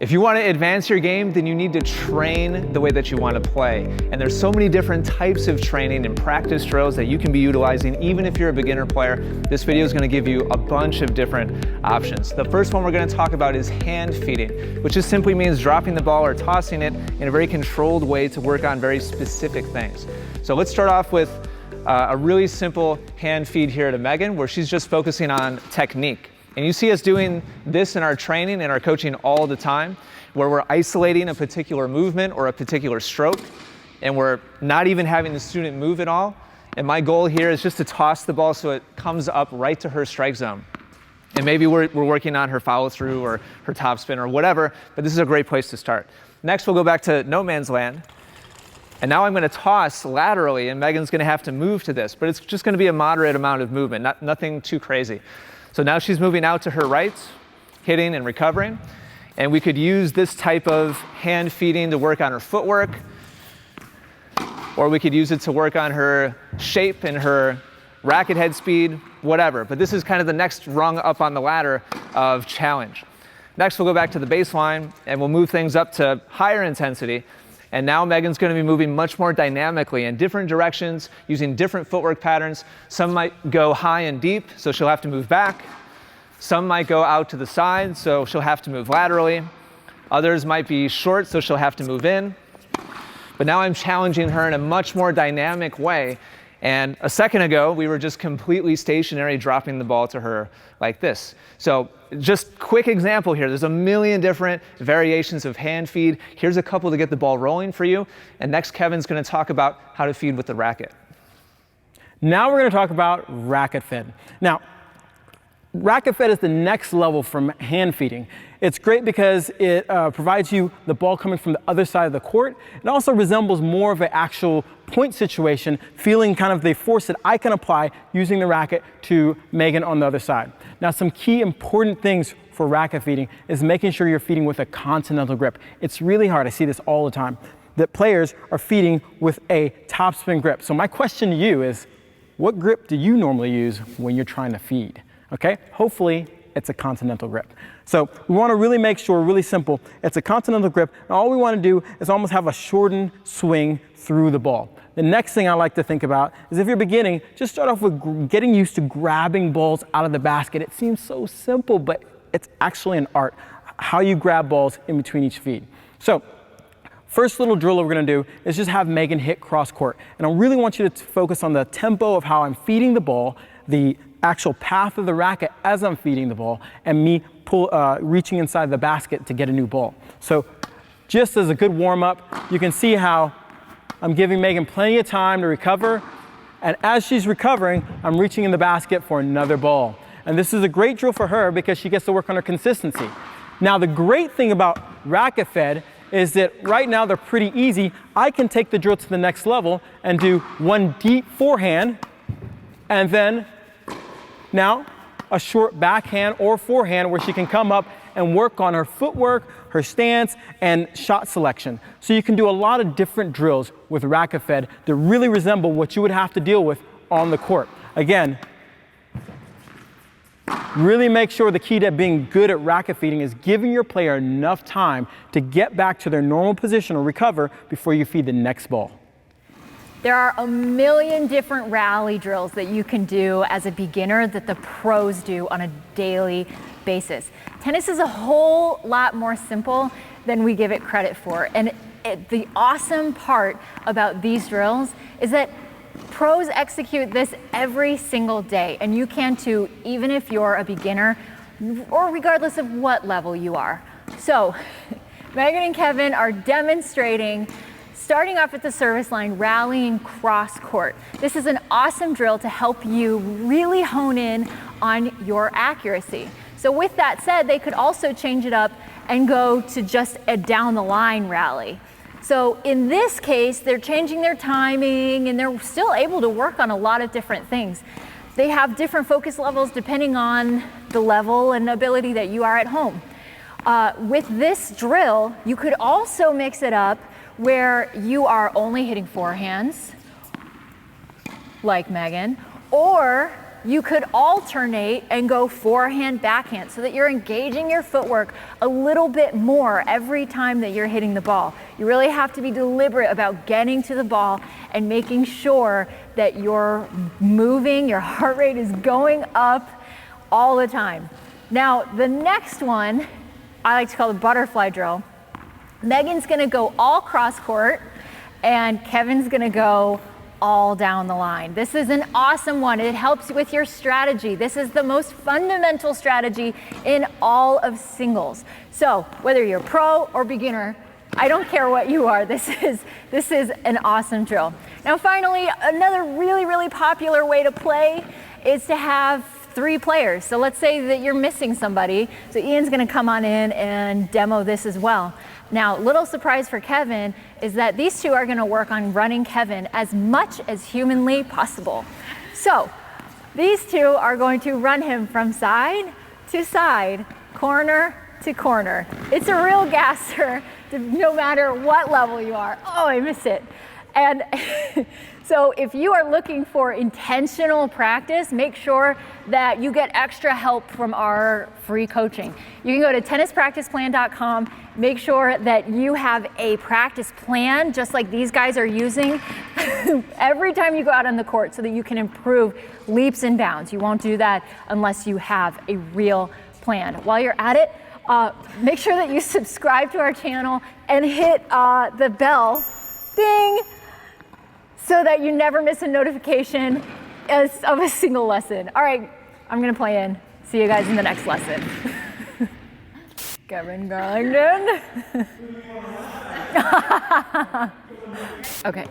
If you want to advance your game, then you need to train the way that you want to play. And there's so many different types of training and practice drills that you can be utilizing even if you're a beginner player. This video is going to give you a bunch of different options. The first one we're going to talk about is hand feeding, which just simply means dropping the ball or tossing it in a very controlled way to work on very specific things. So let's start off with a really simple hand feed here to Megan, where she's just focusing on technique. And you see us doing this in our training and our coaching all the time, where we're isolating a particular movement or a particular stroke, and we're not even having the student move at all. And my goal here is just to toss the ball so it comes up right to her strike zone. And maybe we're working on her follow through or her top spin or whatever, but this is a great place to start. Next, we'll go back to no man's land. And now I'm going to toss laterally, and Megan's going to have to move to this, but it's just going to be a moderate amount of movement, nothing too crazy. So now she's moving out to her right, hitting and recovering. And we could use this type of hand feeding to work on her footwork, or we could use it to work on her shape and her racket head speed, whatever. But this is kind of the next rung up on the ladder of challenge. Next, we'll go back to the baseline, and we'll move things up to higher intensity. And now Megan's going to be moving much more dynamically in different directions, using different footwork patterns. Some might go high and deep, so she'll have to move back. Some might go out to the side, so she'll have to move laterally. Others might be short, so she'll have to move in. But now I'm challenging her in a much more dynamic way. And a second ago, we were just completely stationary, dropping the ball to her like this. So just quick example here. There's a million different variations of hand feed. Here's a couple to get the ball rolling for you. And next, Kevin's going to talk about how to feed with the racket. Now we're going to talk about racket fed. Now, racket fed is the next level from hand feeding. It's great because it provides you the ball coming from the other side of the court. It also resembles more of an actual point situation, feeling kind of the force that I can apply using the racket to Megan on the other side. Now, some key important things for racket feeding is making sure you're feeding with a continental grip. It's really hard, I see this all the time, that players are feeding with a topspin grip. So my question to you is, what grip do you normally use when you're trying to feed? Okay, hopefully it's a continental grip. So we want to really make sure, really simple, it's a continental grip, and all we want to do is almost have a shortened swing through the ball. The next thing I like to think about is if you're beginning, just start off with getting used to grabbing balls out of the basket. It seems so simple, but it's actually an art, how you grab balls in between each feed. So first little drill we're going to do is just have Megan hit cross court. And I really want you to focus on the tempo of how I'm feeding the ball, the actual path of the racket as I'm feeding the ball, and me reaching inside the basket to get a new ball. So just as a good warm-up, you can see how I'm giving Megan plenty of time to recover, and as she's recovering, I'm reaching in the basket for another ball. And this is a great drill for her because she gets to work on her consistency. Now, the great thing about racket fed is that right now they're pretty easy. I can take the drill to the next level and do one deep forehand, and then now a short backhand or forehand where she can come up and work on her footwork, her stance, and shot selection. So you can do a lot of different drills with racket fed that really resemble what you would have to deal with on the court. Again, really make sure the key to being good at racket feeding is giving your player enough time to get back to their normal position or recover before you feed the next ball. There are a million different rally drills that you can do as a beginner that the pros do on a daily basis. Tennis is a whole lot more simple than we give it credit for. And the awesome part about these drills is that pros execute this every single day, and you can too, even if you're a beginner or regardless of what level you are. So Megan and Kevin are demonstrating starting off at the service line, rallying cross court. This is an awesome drill to help you really hone in on your accuracy. So with that said, they could also change it up and go to just a down the line rally. So in this case, they're changing their timing and they're still able to work on a lot of different things. They have different focus levels depending on the level and ability that you are at home. With this drill, you could also mix it up where you are only hitting forehands, like Megan, or you could alternate and go forehand, backhand so that you're engaging your footwork a little bit more every time that you're hitting the ball. You really have to be deliberate about getting to the ball and making sure that you're moving, your heart rate is going up all the time. Now, the next one, I like to call the butterfly drill. Megan's gonna go all cross court and Kevin's gonna go all down the line. This is an awesome one. It helps with your strategy. This is the most fundamental strategy in all of singles. So whether you're pro or beginner, I don't care what you are, this is an awesome drill. Now finally, another really, really popular way to play is to have 3 players. So let's say that you're missing somebody. So Ian's gonna come on in and demo this as well. Now, little surprise for Kevin is that these 2 are gonna work on running Kevin as much as humanly possible. So these 2 are going to run him from side to side, corner to corner. It's a real gasser no matter what level you are. Oh, I missed it. And so if you are looking for intentional practice, make sure that you get extra help from our free coaching. You can go to tennispracticeplan.com, make sure that you have a practice plan, just like these guys are using, every time you go out on the court so that you can improve leaps and bounds. You won't do that unless you have a real plan. While you're at it, make sure that you subscribe to our channel and hit the bell, ding, so that you never miss a notification of a single lesson. All right, I'm gonna play in. See you guys in the next lesson. Kevin Garlington. Okay.